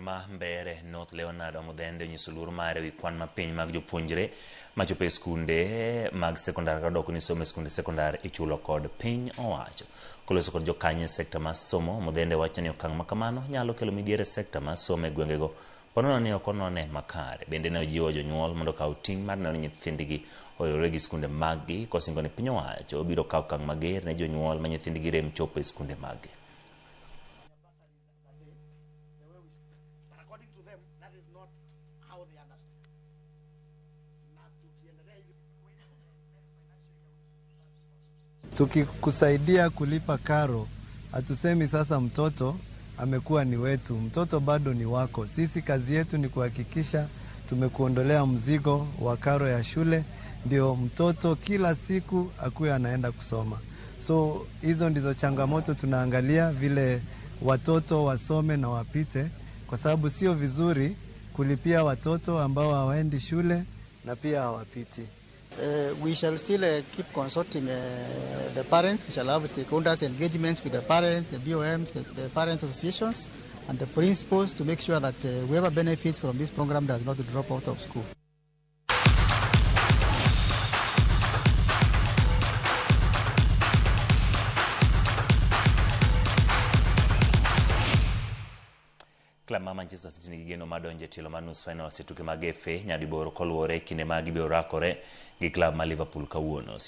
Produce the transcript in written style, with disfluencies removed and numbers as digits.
Ma mbere North Leonard Omudhende nyiso luor mare wi kwan mapiny mag jopuonjre machopo e skunde mag sekondar kadok ni somo e skunde sekondar ichulo kod piny owacho. Koloso kod jokanye sekta mar somo, Omudhende wacho ni okang' makamano nyalo kelo midhiere sekta mar somo e gwengego. Ponono ni ok onone makare. Bende ne ojiwo jonyuol mondo kaw ting' mar neno nyithindgi oyudore gi skunde maggi kosingo ni piny owacho obiro kawo okang' mager ne jonyuol ma nyithindgi rem chopo e skunde maggi. According to them, that is not how they understand. Tukikusaidia kulipa karo, hatusemi sasa mtoto amekuwa ni wetu. Mtoto bado ni wako. Sisi kazi yetu ni kuhakikisha tumekuondolea mzigo wa karo ya shule, ndio mtoto kila siku akuwe anaenda kusoma. So hizo ndizo changamoto tunaangalia, vile watoto wasome na wapite, kwa sababu sio vizuri kulipia watoto ambao hawaendi shule na pia hawapiti. We shall still keep consulting the parents. We shall have stakeholders engagements with the parents, the BOMs, the parents associations, and the principals to make sure that whoever benefits from this program does not drop out of school. Klab ma Manchester City nigi geno madonje tilo mar nus final setuke mag FA nyadiboro koluwore kinde ma gibiro rakore gi klab ma Liverpool kawuono.